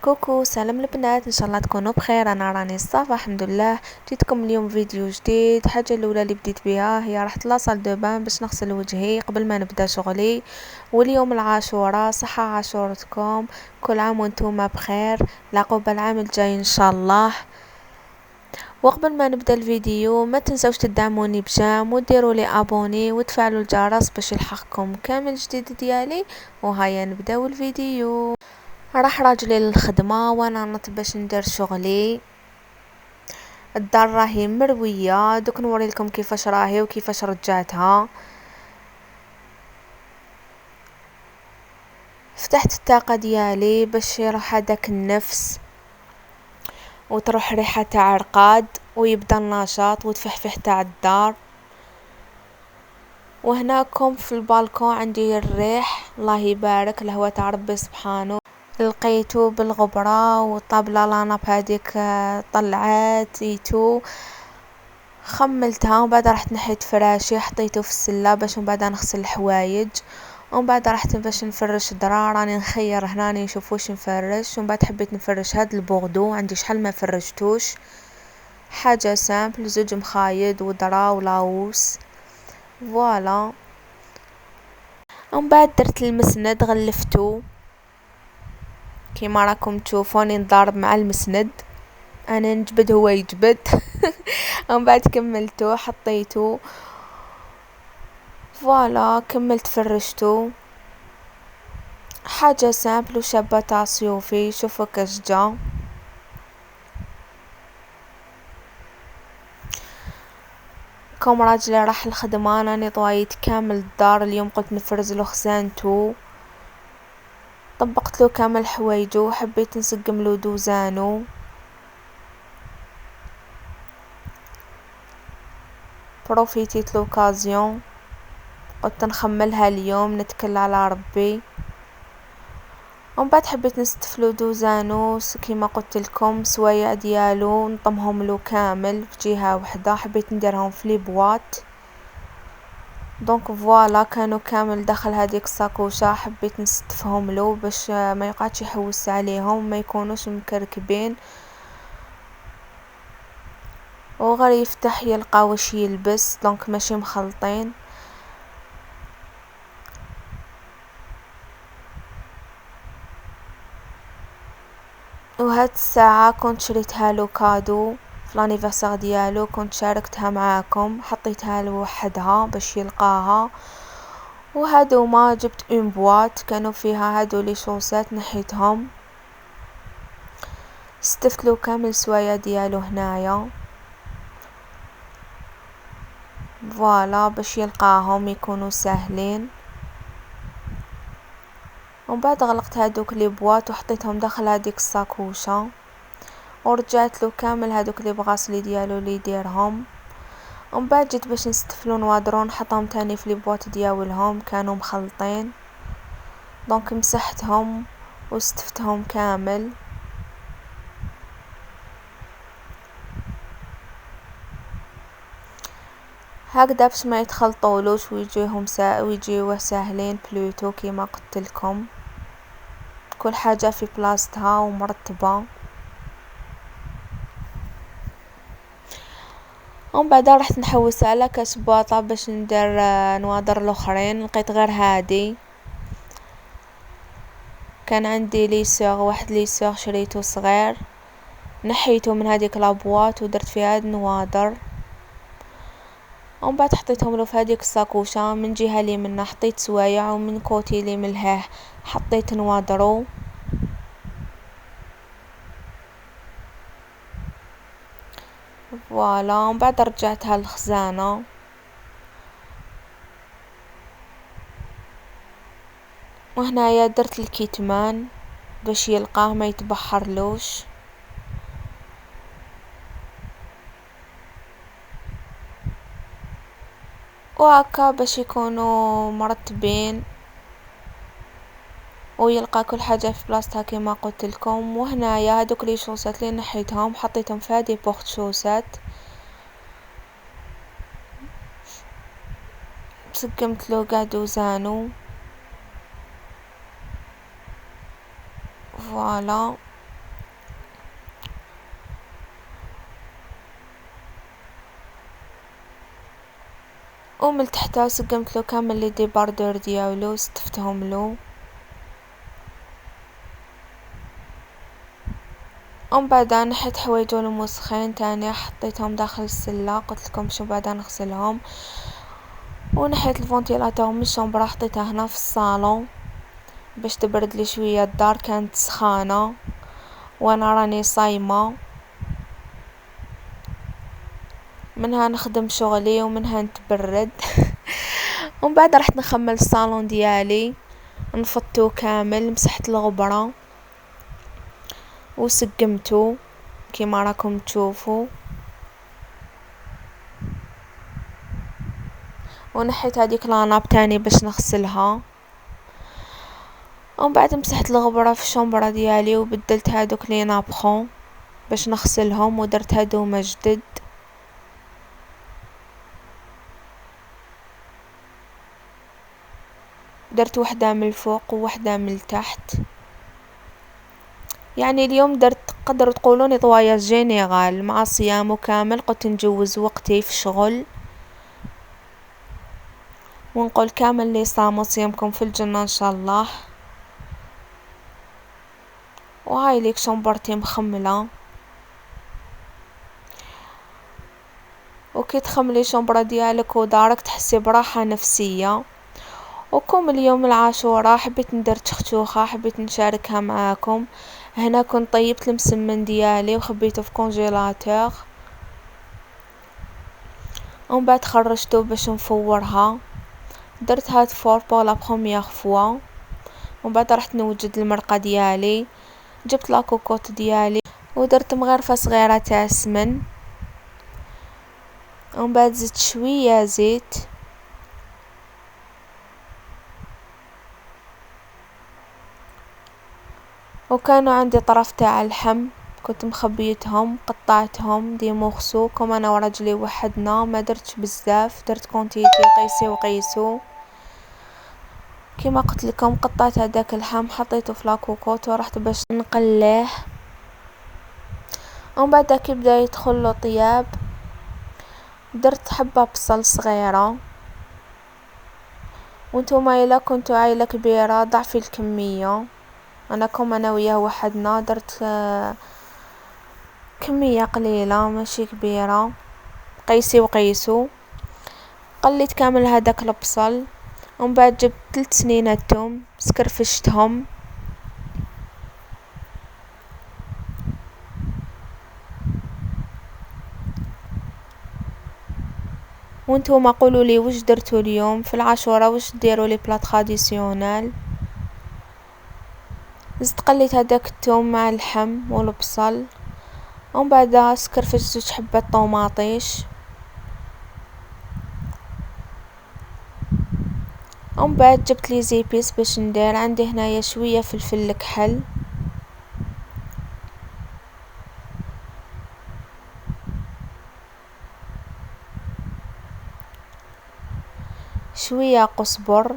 كوكو، سلام البنات، ان شاء الله تكونوا بخير. انا راني صافا الحمد لله. جيتكم اليوم فيديو جديد. الحاجه الاولى اللي بديت بها هي رحت لاصال دو بان باش نغسل وجهي قبل ما نبدا شغلي. واليوم العاشوراء، صحه عاشورتكم، كل عام وانتم بخير، لعقوبه العام الجاي ان شاء الله. وقبل ما نبدا الفيديو ما تنسوش تدعموني بجام وديروا لي ابوني وتفعلوا الجرس باش يلحقكم كامل جديد ديالي. وهيا نبداو الفيديو. راح راجلي للخدمة وانا نط باش ندير شغلي. الدار راهي مروية، دوك نوري لكم كيفاش راهي وكيفاش رجعتها. فتحت الطاقة ديالي باش يروح هداك النفس وتروح ريحة تاع عرقاد ويبدا النشاط وتفحفح تاع الدار. وهناكم في البالكون عندي الريح، الله يبارك، الهوا تاع ربي سبحانه. لقيتو بالغبرة وطابلة لاناب هاديك طلعت ايتو، خملتها ومن بعد رحت نحيت فراشي حطيته في السله باش من بعد نغسل الحوايج. ومن بعد رحت باش نفرش درا، راني نخير هنا نشوف واش نفرش. ومن بعد حبيت نفرش هاد البوغدو، عندي شحال ما فرشتوش، حاجه سامبل، زوج مخايد ودرا ولاوس فوالا. ومن بعد درت المسند غلفتو كيما راكم تشوفوني نضارب مع المسند، انا نجبد هو يجبد. ومن بعد كملتو حطيتو فوالا، كملت فرشتو، حاجة سامبل وشابة تاع سيوفي. شوفوا كاش جا. كوم راجلي راح الخدمة، راني طويت كامل الدار اليوم، قلت نفرزلو خزانتو، طبقت له كامل حوايجو، حبيت نسقم له دوزانو. بروفيتيت لوكازيون، قلت نخملها اليوم نتكل على ربي. ومن بعد حبيت نستفلو دوزانو كيما قلت لكم سوايع ديالو نطمهم له كامل في جهه وحده، حبيت نديرهم في لي بواط. دونك فوالا كانوا كامل داخل هذيك الساكوشه، حبيت نستفهم له باش ما يقعدش يحوس عليهم، ما يكونوش مكركبين وغير يفتح يلقى واش يلبس، دونك ماشي مخلطين. وهاد الساعة كنت شريتها له كادو في لانيفرسار ديالو، كنت شاركتها معاكم، حطيتها له وحدها باش يلقاها. وهادو ما جبت اون بواط كانوا فيها هادو لي شوسات، نحيتهم استفتلو كامل سوايا ديالو هنايا فوالا باش يلقاهم يكونوا ساهلين. ومن بعد غلقت هادوك لي بواط وحطيتهم داخل هاديك الساكوشه، ورجعت له كامل هادوك لي بغاسلي ديالو لي يديرهم. ومن بعد جيت باش نستفلو نوادرو نحطهم تاني في لي بواط دياولهم، كانوا مخلطين، دونك مسحتهم واستفتهم كامل هكذا باش ما يتخلطولوش ويجيوه ساهلين بلوتو كيما قلت لكم، كل حاجه في بلاصتها ومرتبه. ومن بعد رحت نحوس على كاش باطه باش ندير نوادر الاخرين، لقيت غير هادي. كان عندي ليسور، واحد ليسور شريته صغير، نحيته من هذيك لابواط ودرت فيها هاد النوادر. ومن بعد حطيتهم له في هذيك الساكوشه، من جهه لي منه حطيت سوايع ومن كوتي لي ملهاه حطيت نوادرو فوالا. ومن بعد رجعتها للخزانه. وهنايا درت الكتمان باش يلقاه ما يتبحرلوش. وهكا باش يكونوا مرتبين ويلقى كل حاجه في بلاصتها كما قلت لكم. وهنايا هذوك لي شوسات اللي نحيتهم حطيتهم في هذه بورت شوسات، سقمت له قاع دوزانو فوالا. وملتحتها سقمتلو كامل لي دي باردور ديالو ستفتهم له. ومن بعد نحيت حوايجو الموسخين تاني حطيتهم داخل السلة، قلتلكم شو بعد نغسلهم. ونحيت الفونتيلاتور من الشومبرا حطيتها هنا في الصالون باش تبرد لي شويه، الدار كانت سخانه وانا راني صايمه، منها نخدم شغلي ومنها نتبرد. ومن بعد رحت نخمل الصالون ديالي، نفضتو كامل، مسحت الغبره وسقمتو كيما راكم تشوفوا. ونحيت هذيك لاناب تاني باش نغسلها. ومن بعد مسحت الغبره في الشومبرا ديالي وبدلت هادوك لي نابخون باش نغسلهم، ودرت هادوما جدد. درت وحده من الفوق ووحده من التحت، يعني اليوم درت قدروا تقولوني طواياج جينيرال مع صيام كامل، قلت نجوز وقتي في شغل ونقول كامل لي صاموا صيامكم في الجنة ان شاء الله. وهاي ليك شومبرتي مخمله. وكي تخملي شومبرا ديالك ودارك تحسي براحه نفسيه. وكم اليوم العاشوراء حبيت ندير تختوخه، حبيت نشاركها معاكم. هنا كنت طيبت المسمن ديالي وخبيته في كونجيلاتور، ومن بعد خرجته باش نفورها. درت هاد فور بو لا بروميير فوا. ومن بعد رحت نوجد المرقه ديالي، جبت لا كوكوط ديالي ودرت مغرفه صغيره تاع السمن. ومن بعد زدت شويه زيت، وكانوا عندي طرف تاع اللحم كنت مخبيتهم، قطعتهم دي مورسو كما انا ورجلي وحدنا، ما درتش بزاف، درت كونتيتي قيسي وقيسو كما قلت لكم. قطعت هذاك اللحم حطيته في لاكوكوت ورحت باش نقليه. ومن بعد كي بدا يدخل له طياب درت حبه بصل صغيره، وانتوما الا كنتو عائله كبيره ضعفي الكميه. انا كم انا وياه وحدنا درت كميه قليله ماشي كبيره، قيسي وقيسو. قليت كامل هذاك البصل، ومن بعد جبت 3 سنين توم سكرفشتهم، وانتوما قولوا لي واش درتو اليوم في العاشوراء، واش ديروا لي بلا تراديسيونال. زدت قليت هذاك الثوم مع اللحم والبصل، ومن بعد سكرفشت 2 حبات طوماطيش، ومن بعد جبت لي زيبيس باش ندير. عندي هنايا شويه فلفل كحل، شويه قزبر.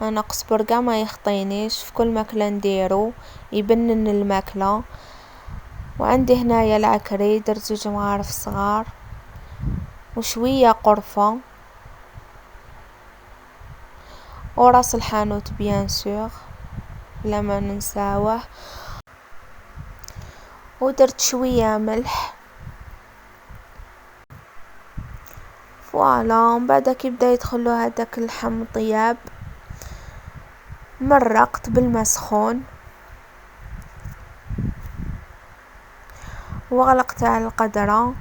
انا قزبر كاع ما يخطينيش، في كل ماكله نديرو يبنن الماكله. وعندي هنايا العكري درت 2 مغارف صغار، وشويه قرفه، وراس الحانوت بيان سور بلا ما ننساوه، ودرت شويه ملح. فوالا. ومن بعد كي بدا يدخل له هذاك اللحم طياب مرقت بالماء سخون وغلقت على القدره.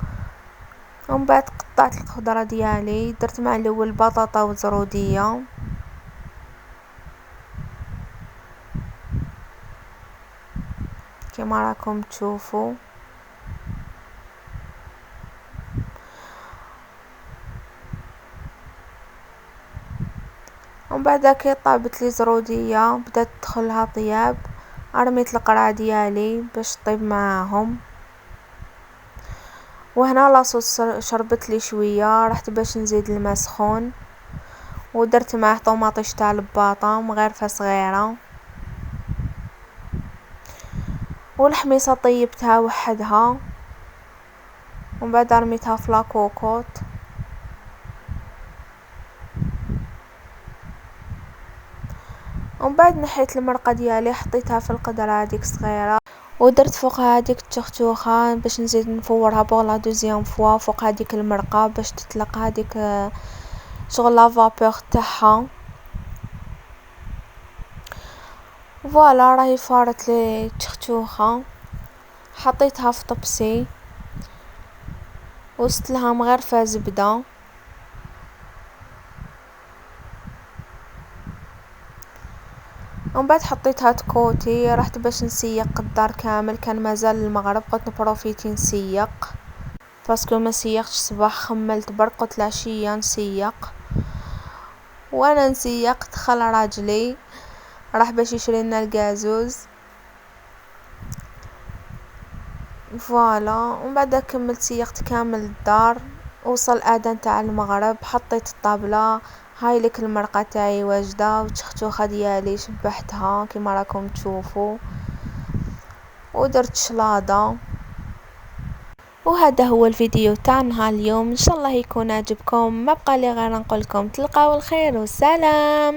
ومن بعد قطعت الخضره ديالي، درت مع الاول بطاطا وزروديه، كما راكم تشوفوا. ومن بعد كي طابت لي زروديه بدات تدخلها طياب، رميت القرع ديالي باش طيب معاهم. وهنا لاصوص شربت لي شويه، رحت باش نزيد الماء سخون ودرت معاه طوماطيش تاع الباطا مغرفه صغيره، والحميصه طيبتها وحدها. ومن بعد رميتها في لاكوكوط. ومن بعد نحيت المرقة ديالي حطيتها في القدرة هذيك صغيرة، ودرت فوقها هذيك التختوخة باش نزيد نفورها بوغ لا دوزيام فوا فوق هذيك المرقة باش تطلق هذيك شغل لا فابور تاعها. فوالا راهي فارت لي التختوخة، حطيتها في طبسي وزدت لها مغرفة زبدة، ومن بعد حطيتها تكوتي. رحت باش نسيق الدار كامل، كان مازال المغرب قلت نبروفيتي نسيق باسكو ما سيقتش صباح، خملت برك قلت العشية نسيق. وانا نسيق دخل راجلي راح باش يشري لنا الغازوز. فوالا ومن بعد كملت سيقت كامل الدار، وصل الاذان تاع المغرب حطيت الطابلة. هاي لك المرقة تاعي واجدة، والتختوخة ديالي شبحتها كيما راكم تشوفوا، ودرت شلاضة. وهذا هو الفيديو تاعنا اليوم، ان شاء الله يكون عجبكم. ما بقى لي غير نقول لكم تلقاو الخير والسلام.